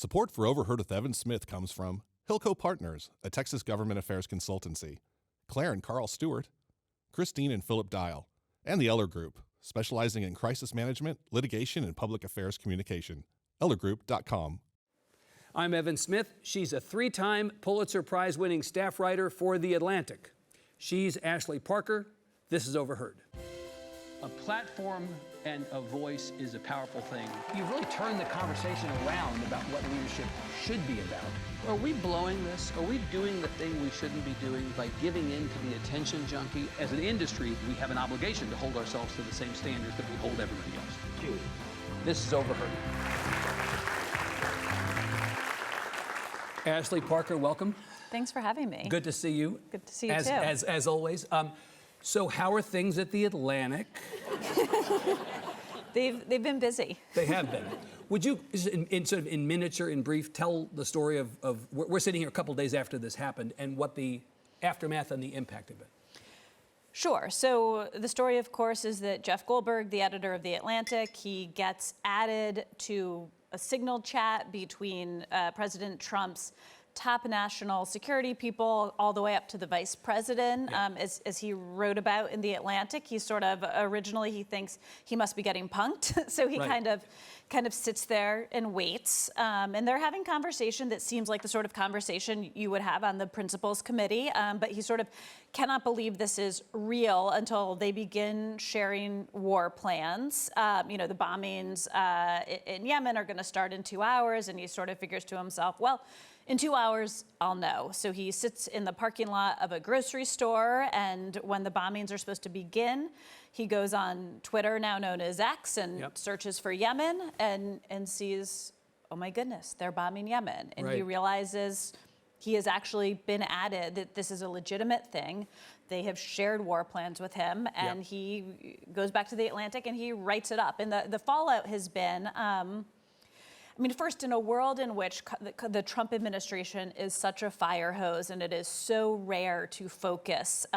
Support for Overheard with Evan Smith comes from Hilco Partners, a Texas government affairs consultancy, Claire and Carl Stewart, Christine and Philip Dial, and the Eller Group, specializing in crisis management, litigation, and public affairs communication. ellergroup.com. I'm Evan Smith. She's a 3-time Pulitzer Prize-winning staff writer for The Atlantic. She's Ashley Parker. This is Overheard. A platform and a voice is a powerful thing. You've really turned the conversation around about what leadership should be about. Are we blowing this? Are we doing the thing we shouldn't be doing by giving in to the attention junkie? As an industry, we have an obligation to hold ourselves to the same standards that we hold everybody else. This is Overheard. Ashley Parker, welcome. Thanks for having me. Good to see you. Good to see you, too. As always. So how are things at The Atlantic? They've been busy. They have been. Would you, in miniature, in brief, tell the story of we're sitting here a couple days after this happened and what the aftermath and the impact have been? Sure. So the story, of course, is that Jeff Goldberg, the editor of The Atlantic, he gets added to a signal chat between President Trump's top national security people all the way up to the vice president. Yeah. As he wrote about in The Atlantic, he sort of originally he thinks he must be getting punked, so he Right. kind of sits there and waits. And they're having conversation that seems like the sort of conversation you would have on the principals committee, but he sort of cannot believe this is real until they begin sharing war plans. The bombings in Yemen are going to start in 2 hours, and he sort of figures to himself, well, in 2 hours, I'll know. So he sits in the parking lot of a grocery store, and when the bombings are supposed to begin, he goes on Twitter, now known as X, and searches for Yemen and sees, oh my goodness, they're bombing Yemen. And he realizes he has actually been added, that this is a legitimate thing. They have shared war plans with him, and he goes back to The Atlantic and he writes it up. And the fallout has been, first, in a world in which the Trump administration is such a fire hose and it is so rare to focus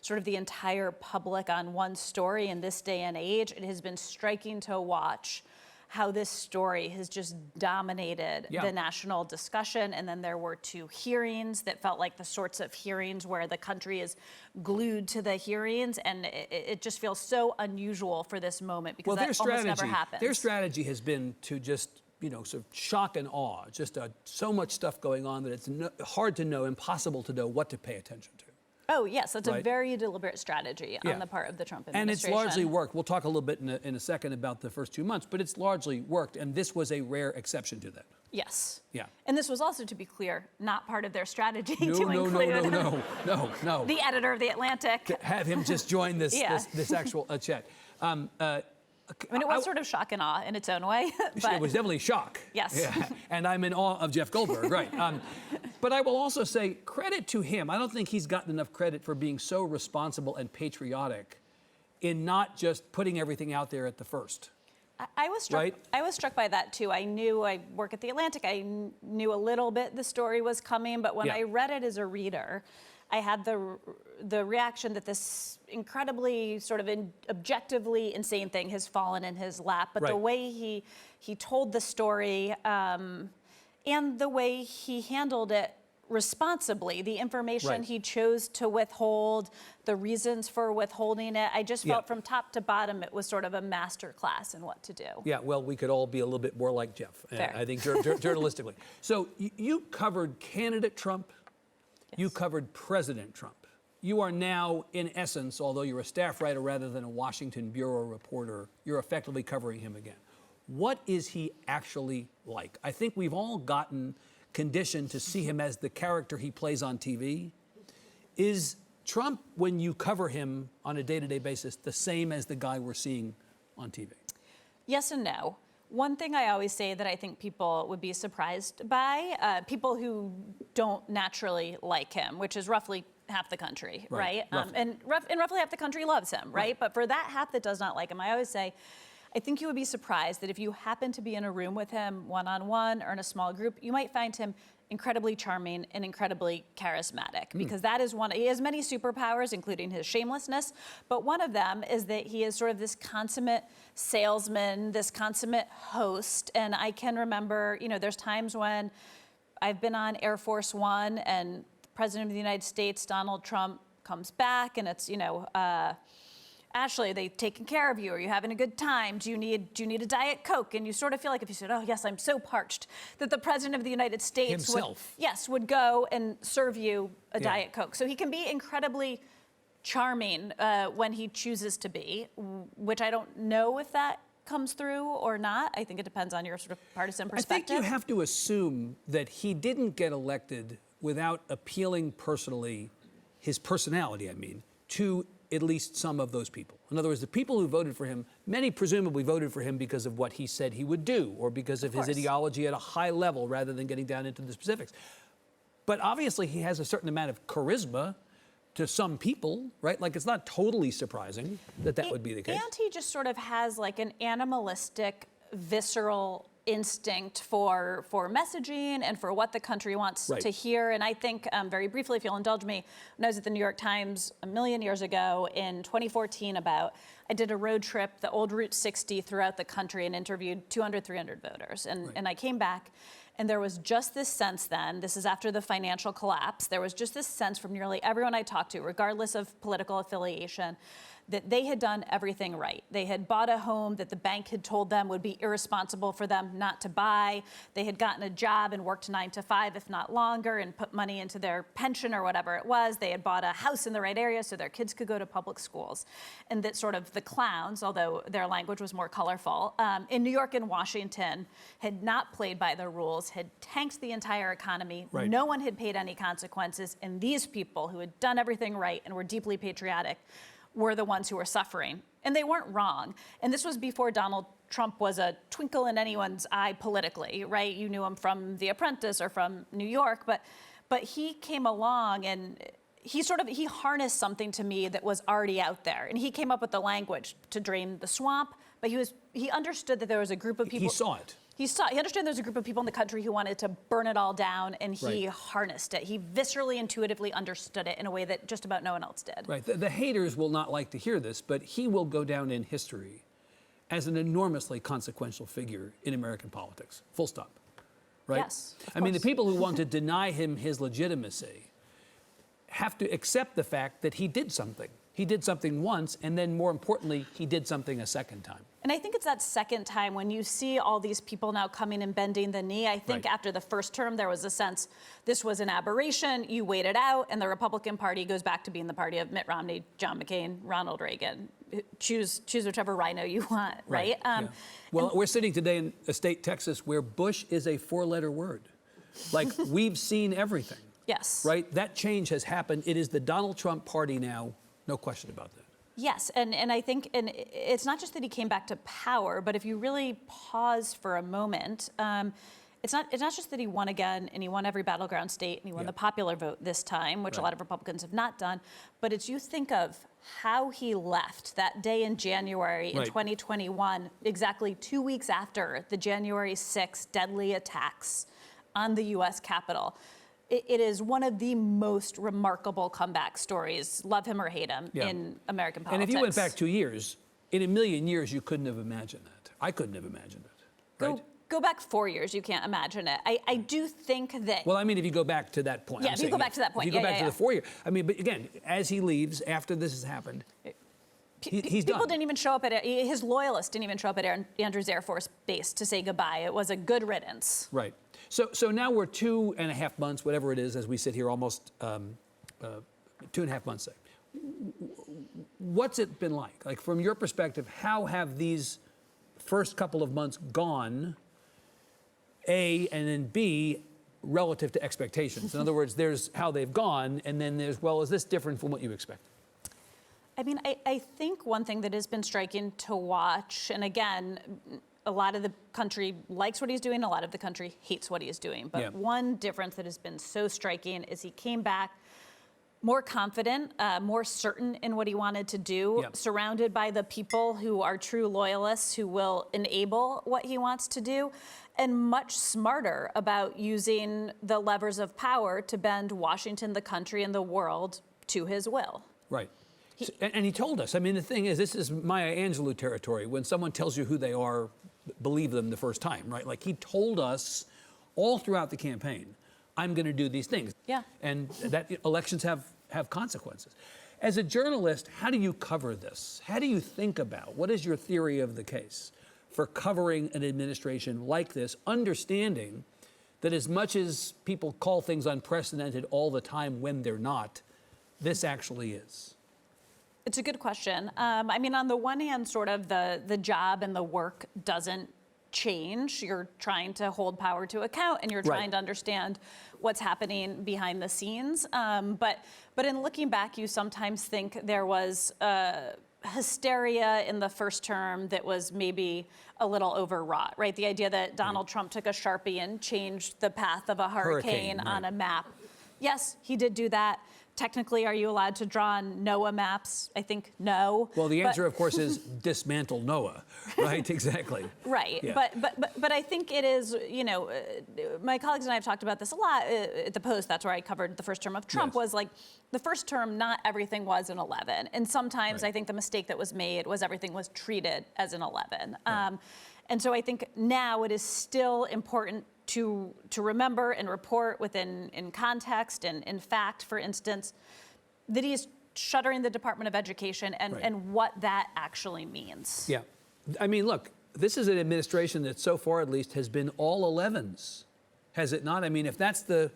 sort of the entire public on one story in this day and age, it has been striking to watch how this story has just dominated the national discussion. And then there were 2 hearings that felt like the sorts of hearings where the country is glued to the hearings. And it just feels so unusual for this moment because that almost never happens. Their strategy has been to just sort of shock and awe, just so much stuff going on that it's hard to know, impossible to know what to pay attention to. Oh, yes, that's a very deliberate strategy on the part of the Trump administration. And it's largely worked. We'll talk a little bit in a second about the first 2 months, but it's largely worked, and this was a rare exception to that. Yes. Yeah. And this was also, to be clear, not part of their strategy No. the editor of The Atlantic. To have him just join this actual chat. It was sort of shock and awe in its own way. But it was definitely shock. Yes. Yeah. And I'm in awe of Jeff Goldberg, right. But I will also say credit to him. I don't think he's gotten enough credit for being so responsible and patriotic in not just putting everything out there at the first. I was struck. Right? I was struck by that too. I knew I work at The Atlantic. I knew a little bit the story was coming, but when I read it as a reader, I had the reaction that this incredibly sort of objectively insane thing has fallen in his lap. But the way he told the story and the way he handled it responsibly, the information he chose to withhold, the reasons for withholding it, I just felt from top to bottom it was sort of a master class in what to do. Yeah, well, we could all be a little bit more like Jeff, I think, journalistically. So you covered candidate Trump. Yes. You covered President Trump. You are now, in essence, although you're a staff writer rather than a Washington bureau reporter, you're effectively covering him again. What is he actually like? I think we've all gotten conditioned to see him as the character he plays on TV. Is Trump, when you cover him on a day-to-day basis, the same as the guy we're seeing on TV? Yes and no. One thing I always say that I think people would be surprised by, people who don't naturally like him, which is roughly half the country, right? And roughly half the country loves him, right? But for that half that does not like him, I always say, I think you would be surprised that if you happen to be in a room with him one-on-one or in a small group, you might find him incredibly charming and incredibly charismatic, because that is he has many superpowers, including his shamelessness, but one of them is that he is sort of this consummate salesman, this consummate host. And I can remember, there's times when I've been on Air Force One and the President of the United States, Donald Trump, comes back, and it's, Ashley, are they taking care of you? Are you having a good time? Do you need a Diet Coke? And you sort of feel like if you said, oh, yes, I'm so parched, that the President of the United States would go and serve you a Diet Coke. So he can be incredibly charming when he chooses to be, which I don't know if that comes through or not. I think it depends on your sort of partisan perspective. I think you have to assume that he didn't get elected without appealing personally, his personality, to at least some of those people. In other words, the people who voted for him, many presumably voted for him because of what he said he would do, or because of his ideology at a high level rather than getting down into the specifics. But obviously he has a certain amount of charisma to some people, right? Like, it's not totally surprising that would be the case. And he just sort of has like an animalistic, visceral instinct for messaging and for what the country wants to hear. And I think, very briefly, if you'll indulge me, when I was at the New York Times a million years ago in 2014 I did a road trip, the old Route 60 throughout the country, and interviewed 200, 300 voters. And I came back, and there was just this sense then, this is after the financial collapse, there was just this sense from nearly everyone I talked to, regardless of political affiliation, that they had done everything right. They had bought a home that the bank had told them would be irresponsible for them not to buy. They had gotten a job and worked 9 to 5, if not longer, and put money into their pension or whatever it was. They had bought a house in the right area so their kids could go to public schools. And that sort of the clowns, although their language was more colorful, in New York and Washington had not played by the rules, had tanked the entire economy. No one had paid any consequences. And these people who had done everything right and were deeply patriotic were the ones who were suffering. And they weren't wrong. And this was before Donald Trump was a twinkle in anyone's eye politically, right? You knew him from The Apprentice or from New York, but he came along and he harnessed something to me that was already out there. And he came up with the language to drain the swamp, but he understood that there was a group of people. He saw it. He understood there's a group of people in the country who wanted to burn it all down, and he harnessed it. He viscerally, intuitively understood it in a way that just about no one else did. Right. The haters will not like to hear this, but he will go down in history as an enormously consequential figure in American politics. Full stop. Right? Yes. I mean, the people who want to deny him his legitimacy have to accept the fact that he did something. He did something once, and then more importantly, he did something a second time. And I think it's that second time when you see all these people now coming and bending the knee. I think after the first term, there was a sense this was an aberration. You wait it out, and the Republican Party goes back to being the party of Mitt Romney, John McCain, Ronald Reagan. Choose whichever rhino you want, right? Well, we're sitting today in a state, Texas, where Bush is a 4-letter word. Like, we've seen everything. Yes. Right? That change has happened. It is the Donald Trump party now. No question about that. Yes, and I think, and it's not just that he came back to power, but if you really pause for a moment, it's not just that he won again and he won every battleground state and he won the popular vote this time, which a lot of Republicans have not done, but it's you think of how he left that day in January in 2021, exactly 2 weeks after the January 6th deadly attacks on the U.S. Capitol. It is one of the most remarkable comeback stories, love him or hate him, in American politics. And if you went back 2 years, in a million years, you couldn't have imagined that. I couldn't have imagined it. Right? Go back 4 years, you can't imagine it. I do think that... Well, I mean, if you go back to that point. Yeah, if you go back to that point. If you go back to the 4 year. I mean, but again, as he leaves, after this has happened, he's done. People didn't even show up his loyalists didn't even show up at Andrews Air Force Base to say goodbye. It was a good riddance. Right. So now we're 2.5 months, whatever it is, as we sit here, almost 2.5 months. What's it been like? Like, from your perspective, how have these first couple of months gone, A, and then B, relative to expectations? In other words, there's how they've gone, and then there's, well, is this different from what you expected? I mean, I think one thing that has been striking to watch, and again, a lot of the country likes what he's doing, a lot of the country hates what he is doing. But one difference that has been so striking is he came back more confident, more certain in what he wanted to do, surrounded by the people who are true loyalists who will enable what he wants to do. and much smarter about using the levers of power to bend Washington, the country, and the world to his will. Right. And he told us. I mean, the thing is, this is Maya Angelou territory. When someone tells you who they are, believe them the first time, right? Like, he told us all throughout the campaign, I'm going to do these things. Yeah. And that elections have consequences. As a journalist, how do you cover this? How do you think about, what is your theory of the case for covering an administration like this, understanding that as much as people call things unprecedented all the time when they're not, this actually is? It's a good question. I mean, on the one hand, sort of the job and the work doesn't change. You're trying to hold power to account, and you're trying to understand what's happening behind the scenes. But in looking back, you sometimes think there was hysteria in the first term that was maybe a little overwrought, right? The idea that Donald Trump took a Sharpie and changed the path of a hurricane on a map. Yes, he did do that. Technically, are you allowed to draw on NOAA maps? I think no. Well, the answer, of course, is dismantle NOAA, right? Exactly. Right. Yeah. But I think it is, you know, my colleagues and I have talked about this a lot at the Post. That's where I covered the first term of Trump. Was like the first term, not everything was an 11. And sometimes I think the mistake that was made was everything was treated as an 11. And so I think now it is still important to remember and report within in context and in fact, for instance, that he's shuttering the Department of Education and what that actually means. Yeah. I mean, look, this is an administration that so far at least has been all 11s, has it not? I mean, if that's the,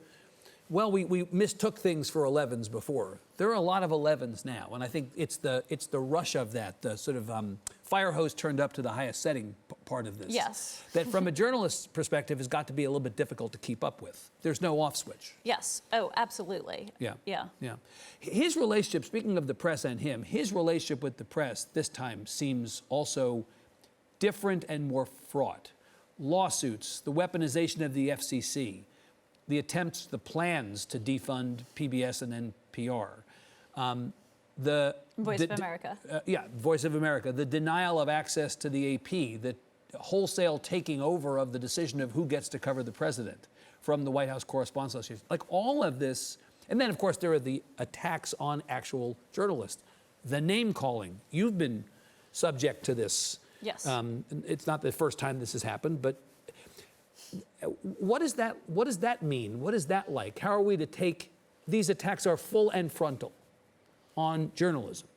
well, we mistook things for 11s before. There are a lot of 11s now, and I think it's the rush of that, the sort of fire hose turned up to the highest setting part of this. Yes. That from a journalist's perspective has got to be a little bit difficult to keep up with. There's no off switch. Yes. Oh, absolutely. Yeah. Yeah. Yeah. His relationship, speaking of the press and him, his relationship with the press this time seems also different and more fraught. Lawsuits, the weaponization of the FCC, the attempts, the plans to defund PBS and NPR. Voice of America. Voice of America. The denial of access to the AP, the wholesale taking over of the decision of who gets to cover the president from the White House Correspondents Association. Like all of this, and then of course there are the attacks on actual journalists. The name calling. You've been subject to this. Yes. It's not the first time this has happened, but what does that mean? What is that like? How are we to take these attacks are full and frontal on journalism?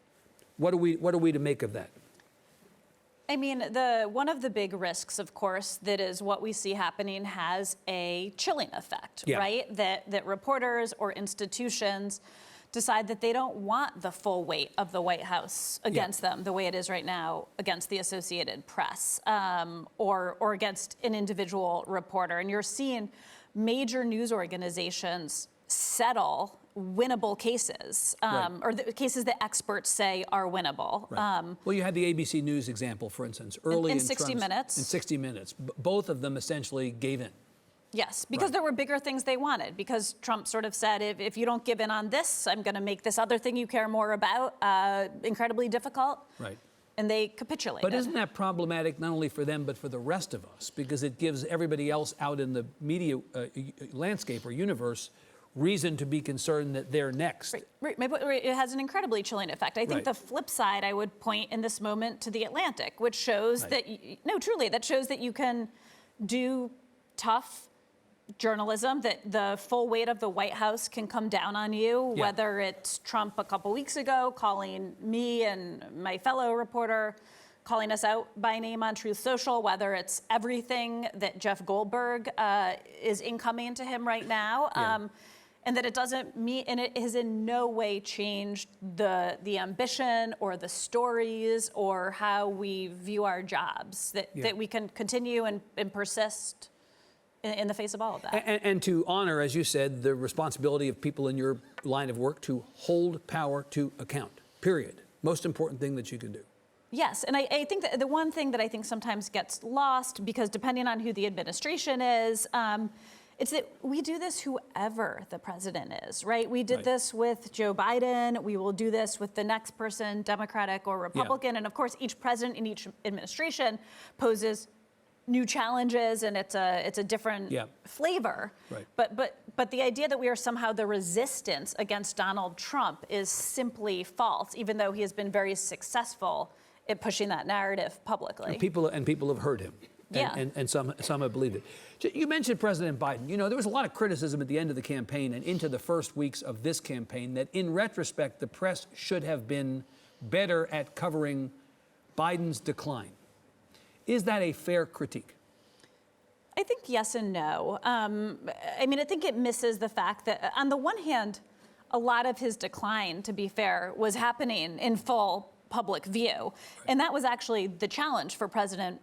What are we to make of that? I mean, one of the big risks, of course, that is what we see happening has a chilling effect, right? That reporters or institutions decide that they don't want the full weight of the White House against them, the way it is right now against the Associated Press, or against an individual reporter. And you're seeing major news organizations settle winnable cases, or the cases that experts say are winnable. Well, you had the ABC News example, for instance, early in 60 Minutes. In 60 Minutes. Both of them essentially gave in. Yes, because there were bigger things they wanted, because Trump sort of said, if you don't give in on this, I'm going to make this other thing you care more about incredibly difficult. Right. And they capitulated. But isn't that problematic not only for them, but for the rest of us? Because it gives everybody else out in the media landscape or universe reason to be concerned that they're next. Right. It has an incredibly chilling effect. I think the flip side, I would point in this moment to The Atlantic, which shows that, truly, that shows that you can do tough journalism, that the full weight of the White House can come down on you, whether it's Trump a couple weeks ago calling me and my fellow reporter, calling us out by name on Truth Social, whether it's everything that Jeff Goldberg is incoming to him right now. And that it doesn't mean, and it has in no way changed the ambition or the stories or how we view our jobs, that we can continue and persist in the face of all of that. And to honor, as you said, the responsibility of people in your line of work to hold power to account, period. Most important thing that you can do. Yes, and I think that the one thing that I think sometimes gets lost, because depending on who the administration is, it's that we do this whoever the president is, right? We did this with Joe Biden. We will do this with the next person, Democratic or Republican. And of course, each president in each administration poses new challenges and it's a different flavor. Right. But the idea that we are somehow the resistance against Donald Trump is simply false, even though he has been very successful at pushing that narrative publicly. And people have heard him. And some have believed it. You mentioned President Biden. You know, there was a lot of criticism at the end of the campaign and into the first weeks of this campaign that in retrospect, the press should have been better at covering Biden's decline. Is that a fair critique? I think yes and no. I mean, I think it misses the fact that, on the one hand, a lot of his decline, to be fair, was happening in full public view. Right. And that was actually the challenge for President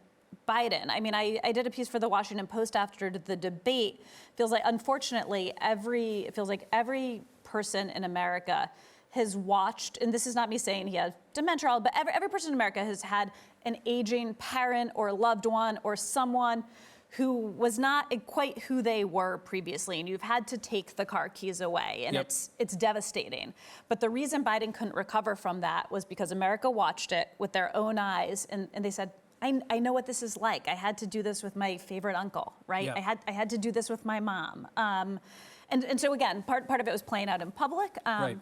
Biden. I mean, I did a piece for the Washington Post after the debate. Feels like, unfortunately, every person in America has watched, and this is not me saying he has dementia, but every person in America has had an aging parent or loved one or someone who was not quite who they were previously, and you've had to take the car keys away, and it's devastating. But the reason Biden couldn't recover from that was because America watched it with their own eyes, and they said, I know what this is like. I had to do this with my favorite uncle, right? Yeah. I had to do this with my mom. And so again, part of it was playing out in public. Right.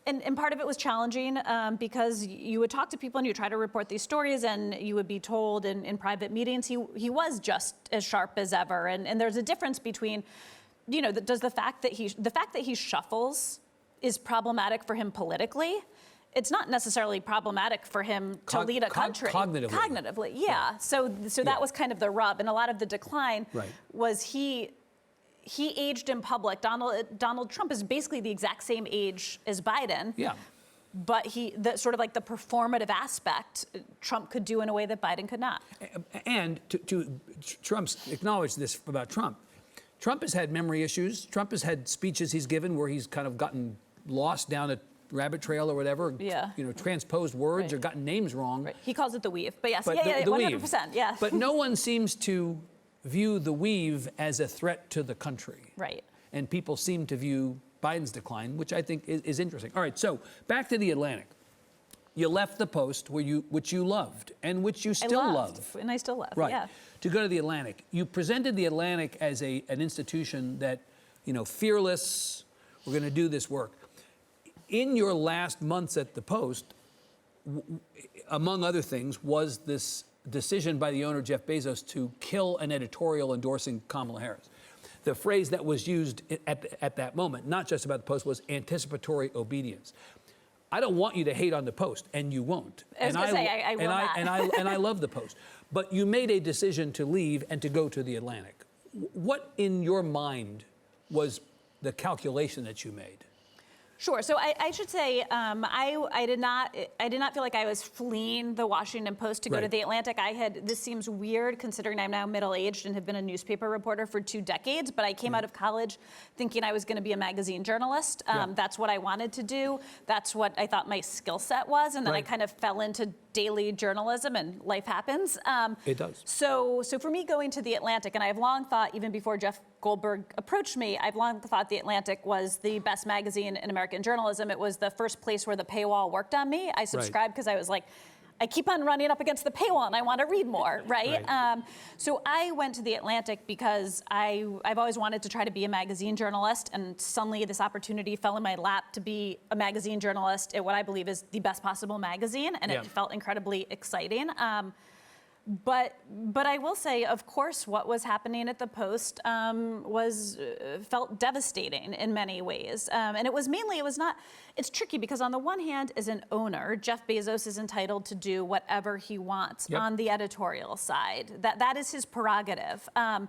And part of it was challenging because you would talk to people and you try to report these stories and you would be told in private meetings he was just as sharp as ever. And there's a difference between, you know, does the fact that he shuffles is problematic for him politically. It's not necessarily problematic for him to lead a country. Cognitively, yeah. Right. So that was kind of the rub. And a lot of the decline was he aged in public. Donald Trump is basically the exact same age as Biden. Yeah. But sort of like the performative aspect, Trump could do in a way that Biden could not. And to Trump's acknowledge this about Trump. Trump has had memory issues. Trump has had speeches he's given where he's kind of gotten lost down a rabbit trail or whatever. Yeah. You know, transposed words or gotten names wrong. Right. He calls it the weave. But yes, the 100%. Weave. Yeah. But no one seems to view the weave as a threat to the country. Right. And people seem to view Biden's decline, which I think is interesting. All right, so back to the Atlantic. You left the Post which you loved and which you still love. And I still love, right. Yeah. To go to the Atlantic. You presented the Atlantic as an institution that, you know, fearless, we're going to do this work. In your last months at the Post, among other things, was this decision by the owner, Jeff Bezos, to kill an editorial endorsing Kamala Harris. The phrase that was used at that moment, not just about the Post, was anticipatory obedience. I don't want you to hate on the Post, and you won't. I was going to say, I will not. And I love the Post. But you made a decision to leave and to go to the Atlantic. What, in your mind, was the calculation that you made? Sure. So I should say I did not feel like I was fleeing the Washington Post to go to the Atlantic. This seems weird considering I'm now middle-aged and have been a newspaper reporter for 2 decades, but I came out of college thinking I was going to be a magazine journalist. That's what I wanted to do. That's what I thought my skill set was, and then I kind of fell into daily journalism, and life happens. It does. So for me going to the Atlantic, and I've long thought, even before Jeff Goldberg approached me, I've long thought the Atlantic was the best magazine in American journalism. It was the first place where the paywall worked on me. I subscribed because I was like, I keep on running up against the paywall and I want to read more, right? So I went to the Atlantic because I've always wanted to try to be a magazine journalist, and suddenly this opportunity fell in my lap to be a magazine journalist at what I believe is the best possible magazine, and it felt incredibly exciting. But I will say, of course, what was happening at the Post felt devastating in many ways. And it was not, it's tricky because on the one hand, as an owner, Jeff Bezos is entitled to do whatever he wants on the editorial side. That is his prerogative. And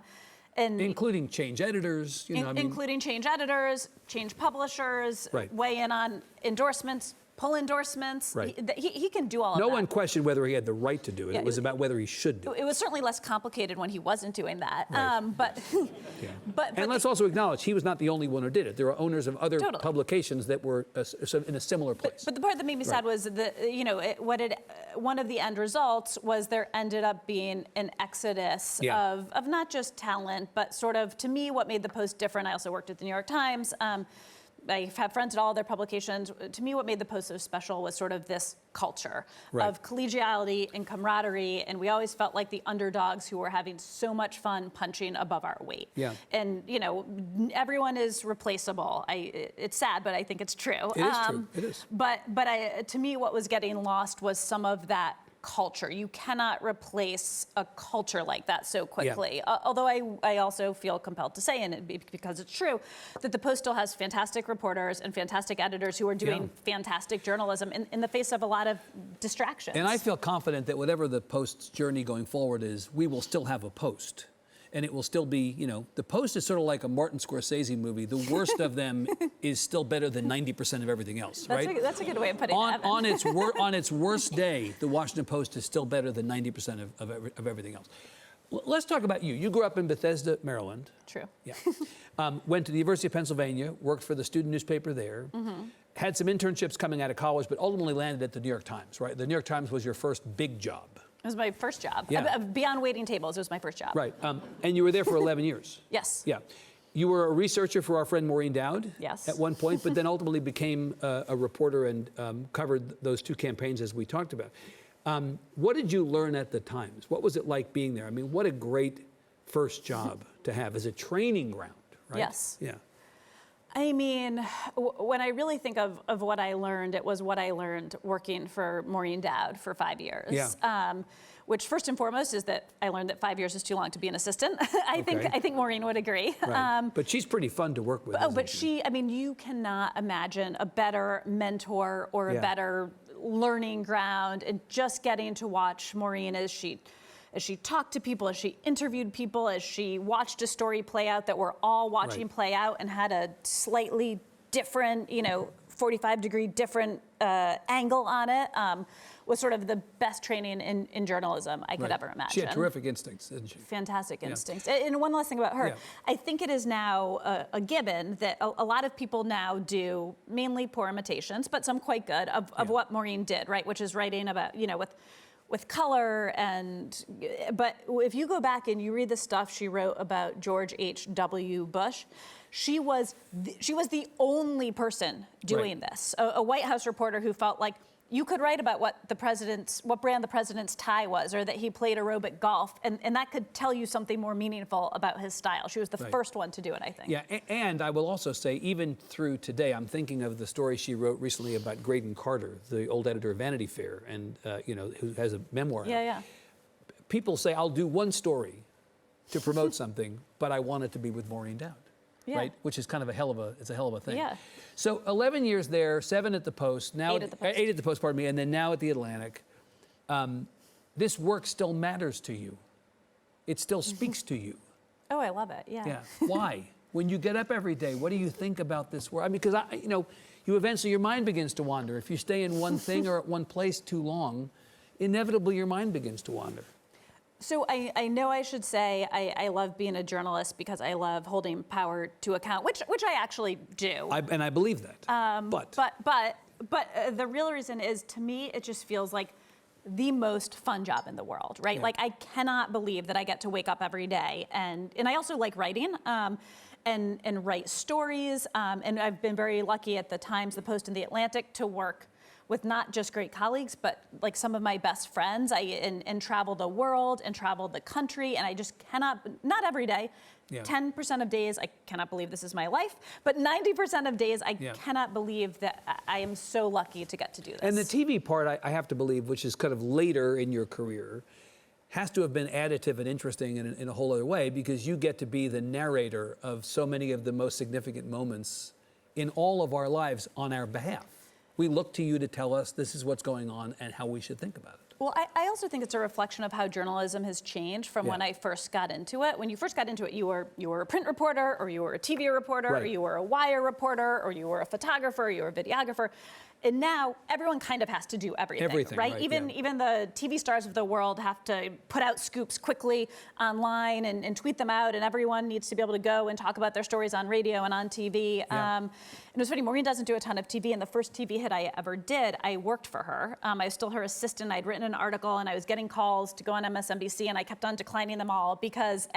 including change editors, including change editors, change publishers, weigh in on endorsements, pull endorsements. He can do all of that. No one questioned whether he had the right to do it. It was about whether he should do it. It was certainly less complicated when he wasn't doing that. But and let's also acknowledge he was not the only one who did it. There are owners of other publications that were in a similar place. But the part that made me sad was one of the end results was there ended up being an exodus of not just talent, but sort of, to me, what made the Post different. I also worked at the New York Times. I have friends at all their publications. To me, what made the Post so special was sort of this culture of collegiality and camaraderie, and we always felt like the underdogs who were having so much fun punching above our weight. Yeah. And everyone is replaceable. It's sad, but I think it's true. It is true. It is. But to me, what was getting lost was some of that culture. You cannot replace a culture like that so quickly. Yeah. Although I also feel compelled to say, and because it's true, that the Post still has fantastic reporters and fantastic editors who are doing fantastic journalism in the face of a lot of distractions. And I feel confident that whatever the Post's journey going forward is, we will still have a Post. And it will still be, the Post is sort of like a Martin Scorsese movie. The worst of them is still better than 90% of everything else, right? That's a good way of putting it. On its worst day, the Washington Post is still better than 90% of everything else. Let's talk about you. You grew up in Bethesda, Maryland. True. Yeah. Went to the University of Pennsylvania, worked for the student newspaper there. Mm-hmm. Had some internships coming out of college, but ultimately landed at the New York Times, right? The New York Times was your first big job. It was my first job. Yeah. Beyond waiting tables, it was my first job. Right. And you were there for 11 years. Yes. Yeah. You were a researcher for our friend Maureen Dowd. Yes. At one point, but then ultimately became a reporter and covered those two campaigns as we talked about. What did you learn at the Times? What was it like being there? I mean, what a great first job to have as a training ground, right? Yes. Yeah. I mean, when I really think of what I learned, it was what I learned working for Maureen Dowd for 5 years. Yeah. Which first and foremost is that I learned that 5 years is too long to be an assistant. I think Maureen would agree. Right. But she's pretty fun to work with. But she, I mean, you cannot imagine a better mentor or a better learning ground, and just getting to watch Maureen as she talked to people, as she interviewed people, as she watched a story play out that we're all watching play out, and had a slightly different, 45-degree different angle on it, was sort of the best training in journalism I could ever imagine. She had terrific instincts, didn't she? Fantastic instincts. And one last thing about her, I think it is now a given that a lot of people now do mainly poor imitations, but some quite good, of what Maureen did, right? Which is writing about, with color, but if you go back and you read the stuff she wrote about George H.W. Bush, she was the only person doing this. A White House reporter who felt like you could write about what brand the president's tie was, or that he played aerobic golf, and that could tell you something more meaningful about his style. She was the first one to do it, I think. Yeah, and I will also say, even through today, I'm thinking of the story she wrote recently about Graydon Carter, the old editor of Vanity Fair, and who has a memoir. Yeah. People say, I'll do one story to promote something, but I want it to be with Maureen Dowd. Yeah. Right, which is kind of a hell of a thing. Yeah. So 11 years there, 7 at the Post, now 8 at the Post. 8 at the Post, pardon me, and then now at the Atlantic. This work still matters to you. It still speaks to you. Oh, I love it. Yeah. Why? When you get up every day, what do you think about this work? I mean, because you eventually, your mind begins to wander. If you stay in one thing or at one place too long, inevitably your mind begins to wander. So I know I should say I love being a journalist because I love holding power to account, which I actually do. And I believe that. But the real reason is, to me, it just feels like the most fun job in the world, right? Yeah. Like, I cannot believe that I get to wake up every day, and I also like writing. And write stories, and I've been very lucky at the Times, the Post, and the Atlantic to work with not just great colleagues, but like some of my best friends. And travel the world and travel the country, and I just cannot, not every day, 10% of days, I cannot believe this is my life, but 90% of days, I cannot believe that I am so lucky to get to do this. And the TV part, I have to believe, which is kind of later in your career, has to have been additive and interesting in a whole other way, because you get to be the narrator of so many of the most significant moments in all of our lives on our behalf. We look to you to tell us this is what's going on and how we should think about it. Well, I also think it's a reflection of how journalism has changed from when I first got into it. When you first got into it, you were a print reporter, or you were a TV reporter, or you were a wire reporter, or you were a photographer, or you were a videographer. And now everyone kind of has to do everything, right? Even the TV stars of the world have to put out scoops quickly online and tweet them out, and everyone needs to be able to go and talk about their stories on radio and on TV. And it was funny, Maureen doesn't do a ton of TV, and the first TV hit I ever did, I worked for her. I was still her assistant. I'd written an article, and I was getting calls to go on MSNBC, and I kept on declining them all because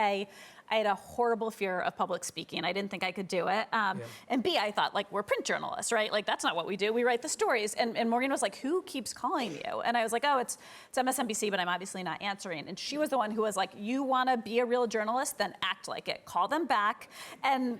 I had a horrible fear of public speaking. I didn't think I could do it. And B, I thought, like, we're print journalists, right? Like, that's not what we do. We write the stories. And Maureen was like, who keeps calling you? And I was like, oh, it's MSNBC, but I'm obviously not answering. And she was the one who was like, you want to be a real journalist? Then act like it. Call them back. And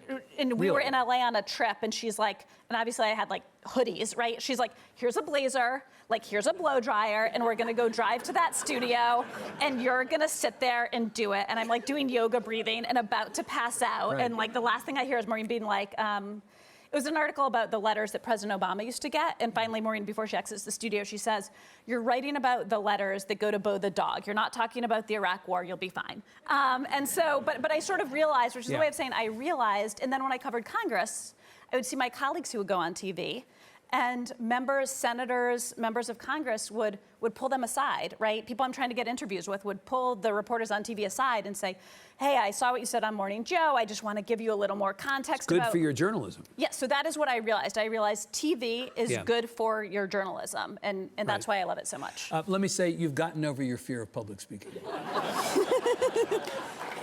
we were in LA on a trip, and she's like, and obviously I had like hoodies, right? She's like, here's a blazer, like here's a blow dryer, and we're gonna go drive to that studio, and you're gonna sit there and do it. And I'm like doing yoga breathing and about to pass out. Right. And like the last thing I hear is Maureen being like, it was an article about the letters that President Obama used to get. And finally, Maureen, before she exits the studio, she says, you're writing about the letters that go to Bo the dog. You're not talking about the Iraq war. You'll be fine. And so, but I sort of realized, which is the way of saying I realized, and then when I covered Congress, I would see my colleagues who would go on TV, and members, senators, members of Congress would pull them aside, right? People I'm trying to get interviews with would pull the reporters on TV aside and say, hey, I saw what you said on Morning Joe. I just want to give you a little more context Good about... for your journalism. Yeah, so that is what I realized. I realized TV is good for your journalism, and that's why I love it so much. Let me say, you've gotten over your fear of public speaking.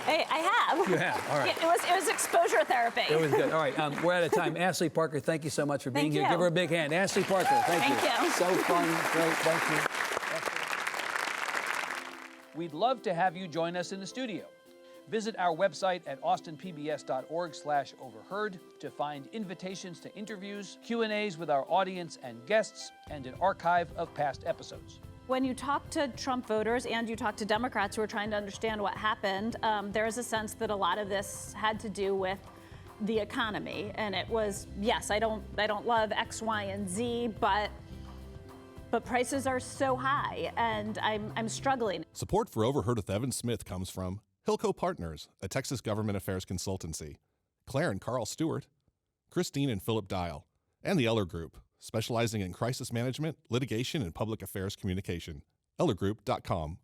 I have. You have, all right. It was exposure therapy. It was good. All right, we're out of time. Ashley Parker, thank you so much for being Thank here. you. Give her a big hand. Ashley Parker, thank you. Thank you. So fun, great, thank you. We'd love to have you join us in the studio. Visit our website at austinpbs.org/overheard to find invitations to interviews, Q&As with our audience and guests, and an archive of past episodes. When you talk to Trump voters and you talk to Democrats who are trying to understand what happened, there is a sense that a lot of this had to do with the economy. And it was, yes, I don't love X, Y, and Z, but prices are so high, and I'm struggling. Support for Overheard with Evan Smith comes from Hilco Partners, a Texas government affairs consultancy, Claire and Carl Stewart, Christine and Philip Dial, and the Eller Group, specializing in crisis management, litigation, and public affairs communication. ellergroup.com.